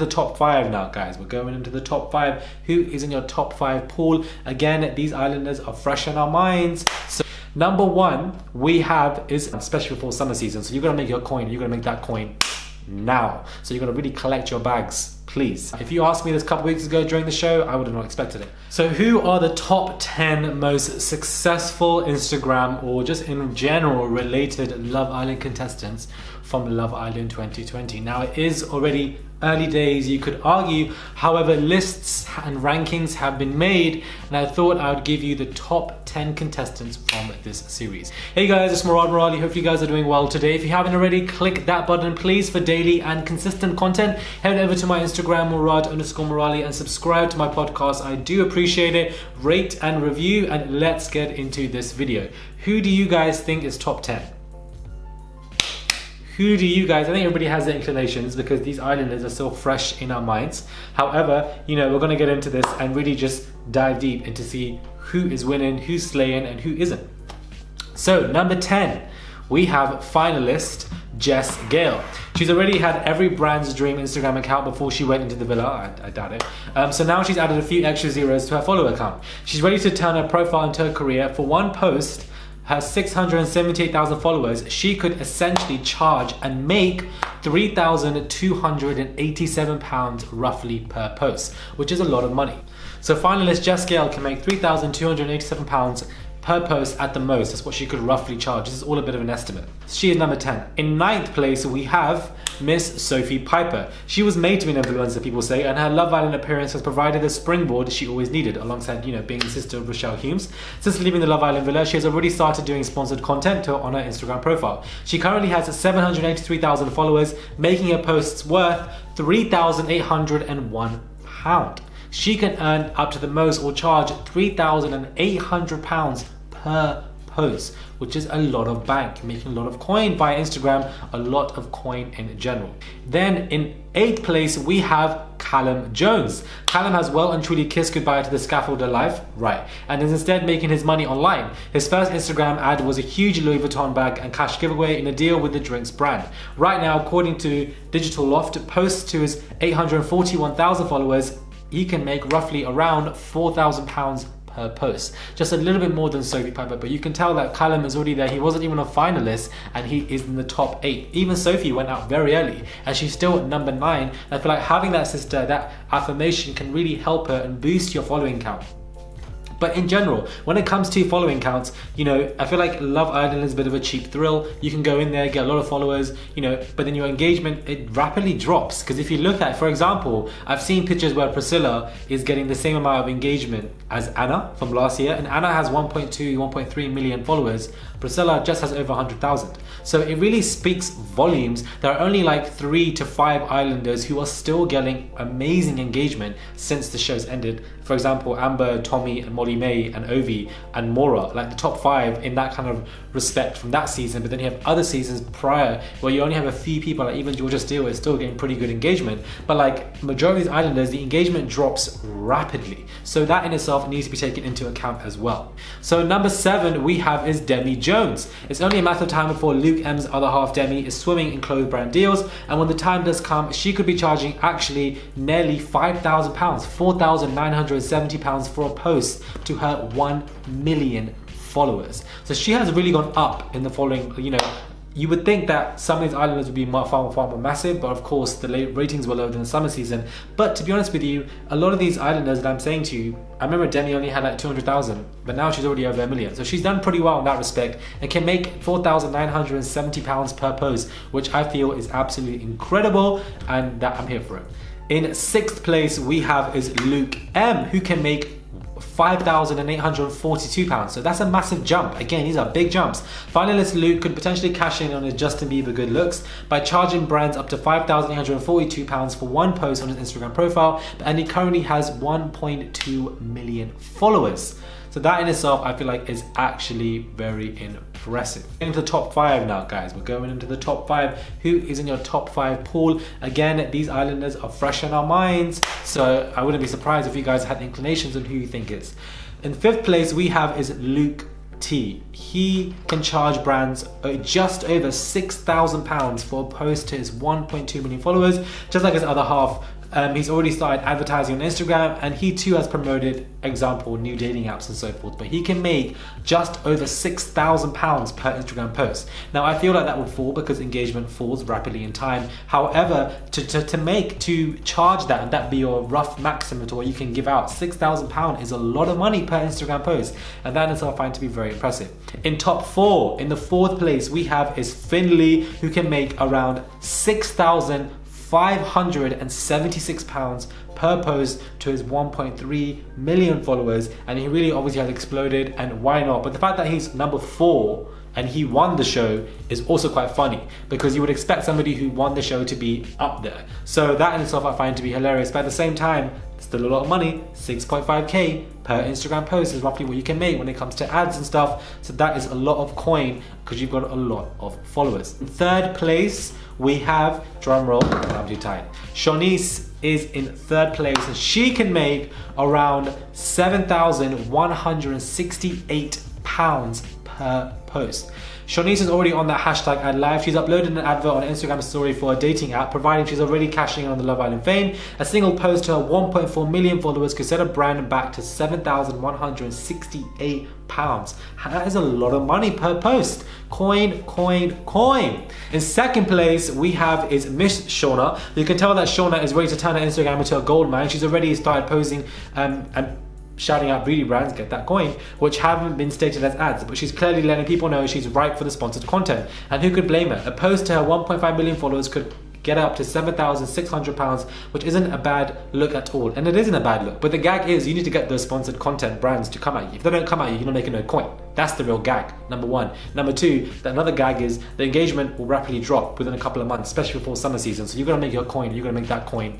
into the top 5 now, guys. We're going into the top 5. Who is in your top 5 pool? Again, these islanders are fresh in our minds. So number 1 we have is, especially before summer season, so you're gonna make your coin, you're gonna make that coin now. So you're gonna really collect your bags, please. If you asked me this a couple weeks ago during the show, I would have not expected it. So who are the top 10 most successful Instagram or just in general related Love Island contestants from Love Island 2020? Now it is already early days, you could argue. However, lists and rankings have been made, and I thought I would give you the top 10 contestants from this series. Hey guys, it's Murad Merali. Hope you guys are doing well today. If you haven't already, click that button please for daily and consistent content. Head over to my Instagram, Murad_Merali, and subscribe to my podcast. I do appreciate it. Rate and review, and let's get into this video. Who do you guys think is top 10? Who do you guys, I think everybody has their inclinations because these islanders are so fresh in our minds. However, you know, we're gonna get into this and really just dive deep into see who is winning, who's slaying, and who isn't. So number 10, we have finalist Jess Gale. She's already had every brand's dream Instagram account before she went into the villa. I doubt it. So now she's added a few extra zeros to her follower account. She's ready to turn her profile into her career. For one post, her 678,000 followers, she could essentially charge and make £3,287 roughly per post, which is a lot of money. So finalist Jess Gale can make £3,287 per post at the most. That's what she could roughly charge. This is all a bit of an estimate. She is number 10. In 9th place, we have Miss Sophie Piper. She was made to be an influencer, people say, and her Love Island appearance has provided the springboard she always needed, alongside, you know, being the sister of Rochelle Humes. Since leaving the Love Island villa, she has already started doing sponsored content on her Instagram profile. She currently has 783,000 followers, making her posts worth £3,801. She can earn up to the most or charge £3,800 per post, which is a lot of bank, making a lot of coin via Instagram, a lot of coin in general. Then in 8th place, we have Callum Jones. Callum has well and truly kissed goodbye to the scaffolder life, right, and is instead making his money online. His first Instagram ad was a huge Louis Vuitton bag and cash giveaway in a deal with the drinks brand. Right now, according to Digital Loft, posts to his 841,000 followers, he can make roughly around £4,000 per post. Just a little bit more than Sophie Piper, but you can tell that Callum is already there. He wasn't even a finalist and he is in the top 8. Even Sophie went out very early and she's still at number 9. And I feel like having that sister, that affirmation can really help her and boost your following count. But in general, when it comes to following counts, you know, I feel like Love Island is a bit of a cheap thrill. You can go in there, get a lot of followers, you know, but then your engagement, it rapidly drops. Because if you look at, for example, I've seen pictures where Priscilla is getting the same amount of engagement as Anna from last year, and Anna has 1.2, 1.3 million followers. Priscilla just has over 100,000. So it really speaks volumes. There are only like 3 to 5 islanders who are still getting amazing engagement since the show's ended. For example, Amber, Tommy, and Molly May, and Ovi, and Mora, like the top 5 in that kind of respect from that season. But then you have other seasons prior where you only have a few people, like even Georgia Steele is still getting pretty good engagement. But like majority of these islanders, the engagement drops rapidly. So that in itself needs to be taken into account as well. So number 7 we have is Demi Jones. It's only a matter of time before Luke M's other half, Demi, is swimming in clothes brand deals. And when the time does come, she could be charging actually nearly £5,000, £4,970 for a post to her 1 million followers. So she has really gone up in the following, you know. You would think that some of these islanders would be far more massive, but of course the ratings were lower than the summer season. But to be honest with you, a lot of these islanders that I'm saying to you, I remember Demi only had like 200,000, but now she's already over 1 million. So she's done pretty well in that respect and can make £4,970 per post, which I feel is absolutely incredible, and that I'm here for it. In 6th place we have is Luke M, who can make £5,842. So that's a massive jump. Again, these are big jumps. Finalist Luke could potentially cash in on his Justin Bieber good looks by charging brands up to £5,842 for one post on his Instagram profile, and he currently has 1.2 million followers. So that in itself, I feel like is actually very impressive. Into the top 5 now, guys. We're going into the top 5. Who is in your top 5 pool? Again, these islanders are fresh in our minds, so I wouldn't be surprised if you guys had inclinations on who you think is. In 5th place, we have is Luke T. He can charge brands just over £6,000 for a post to his 1.2 million followers, just like his other half, He's already started advertising on Instagram, and he too has promoted, example, new dating apps and so forth. But he can make just over £6,000 per Instagram post. Now, I feel like that would fall because engagement falls rapidly in time. However, to charge that, and that be your rough maximum to what you can give out, £6,000 is a lot of money per Instagram post, and that in itself I find to be very impressive. In top 4, in the 4th place, we have is Finley, who can make around £6,576 per post to his 1.3 million followers, and he really obviously has exploded, and why not? But the fact that he's number 4 and he won the show is also quite funny, because you would expect somebody who won the show to be up there. So that in itself I find to be hilarious, but at the same time, still a lot of money. 6.5k per Instagram post is roughly what you can make when it comes to ads and stuff. So that is a lot of coin because you've got a lot of followers. In 3rd place, we have, drum roll, I'm too tired. Shawnice is in 3rd place, and she can make around £7,168 per post. Shawnice is already on that hashtag ad live. She's uploaded an advert on an Instagram story for a dating app, providing she's already cashing in on the Love Island fame. A single post to her 1.4 million followers could set a brand back to £7,168. That is a lot of money per post. Coin, coin, coin. In 2nd place, we have is Miss Shauna. You can tell that Shauna is ready to turn her Instagram into a gold mine. She's already started posing and shouting out beauty brands, get that coin, which haven't been stated as ads, but she's clearly letting people know she's ripe for the sponsored content. And who could blame her? A post to her 1.5 million followers could get up to £7,600, which isn't a bad look at all. And it isn't a bad look, but the gag is you need to get those sponsored content brands to come at you. If they don't come at you, you're not making no coin. That's the real gag, number 1. Number 2, another gag is the engagement will rapidly drop within a couple of months, especially before summer season. So you're gonna make your coin, you're gonna make that coin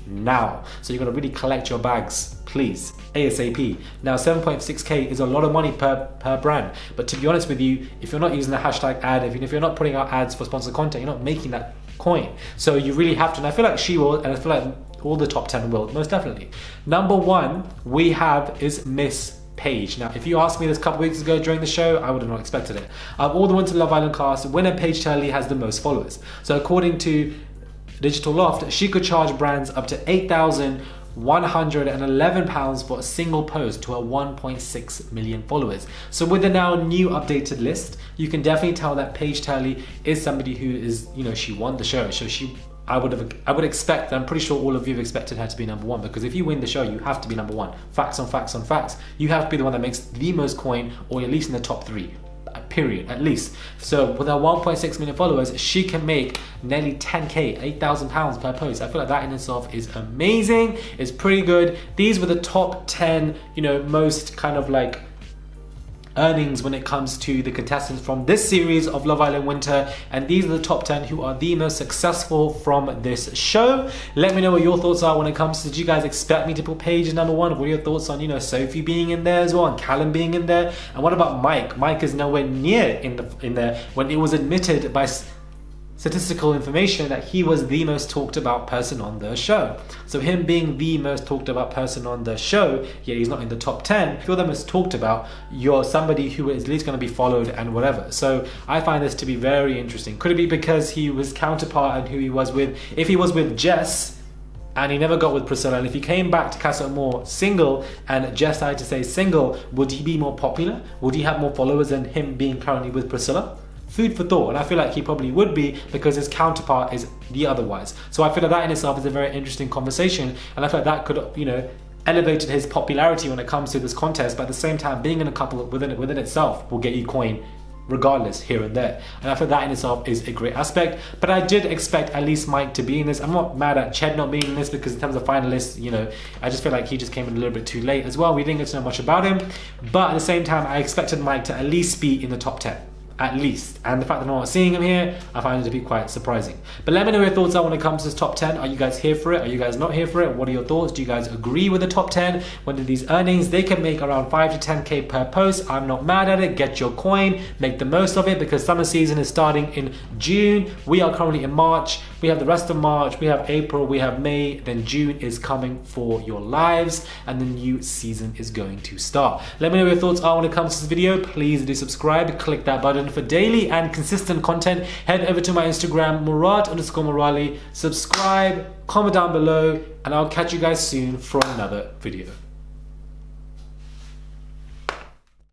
now. So you're gonna really collect your bags, please, ASAP. Now 7.6k is a lot of money per brand, but to be honest with you, if you're not using the hashtag ad, even if you're not putting out ads for sponsored content, you're not making that coin. So you really have to, and I feel like she will, and I feel like all the top 10 will, most definitely. Number 1 we have is Miss Paige. Now, if you asked me this a couple weeks ago during the show, I would have not expected it. Of all the ones in Love Island cast, winner Paige Turley has the most followers. So according to Digital Loft, she could charge brands up to £8,111 for a single post to her 1.6 million followers. So with the now new updated list, you can definitely tell that Paige Turley is somebody who is, she won the show. So I would expect, I'm pretty sure all of you have expected her to be number 1, because if you win the show, you have to be number 1. Facts on facts on facts. You have to be the one that makes the most coin, or at least in the top 3. Period, at least. So with her 1.6 million followers, she can make nearly 10k, £8,000 per post. I feel like that in itself is amazing. It's pretty good. These were the top 10, most kind of like earnings when it comes to the contestants from this series of Love Island Winter, and these are the top 10 who are the most successful from this show. Let me know what your thoughts are when it comes to, did you guys expect me to put Paige as number 1? What are your thoughts on, Sophie being in there as well, and Callum being in there? And what about Mike? Mike is nowhere near in there when it was admitted by statistical information that he was the most talked about person on the show. So him being the most talked about person on the show, yet he's not in the top 10. If you're the most talked about, you're somebody who is at least going to be followed and whatever. So I find this to be very interesting. Could it be because he was counterpart and who he was with? If he was with Jess and he never got with Priscilla, and if he came back to Casa Amor single and Jess decided to stay single, would he be more popular? Would he have more followers than him being currently with Priscilla? Food for thought, and I feel like he probably would be because his counterpart is the otherwise. So I feel like that in itself is a very interesting conversation, and I feel like that could, elevated his popularity when it comes to this contest, but at the same time, being in a couple within itself will get you coin regardless here and there. And I feel that in itself is a great aspect, but I did expect at least Mike to be in this. I'm not mad at Ched not being in this because in terms of finalists, I just feel like he just came in a little bit too late as well. We didn't get to know much about him, but at the same time, I expected Mike to at least be in the top 10. At least, and the fact that I'm not seeing him here, I find it to be quite surprising. But let me know your thoughts are when it comes to this top 10. Are you guys here for it? Are you guys not here for it? What are your thoughts? Do you guys agree with the top 10? When these earnings, they can make around 5 to 10k per post. I'm not mad at it. Get your coin, make the most of it, because summer season is starting in June. We are currently in March. We have the rest of March, we have April, we have May, then June is coming for your lives, and the new season is going to start. Let me know what your thoughts are when it comes to this video. Please do subscribe, click that button for daily and consistent content. Head over to my Instagram, Murad_Morali, subscribe, comment down below, and I'll catch you guys soon for another video.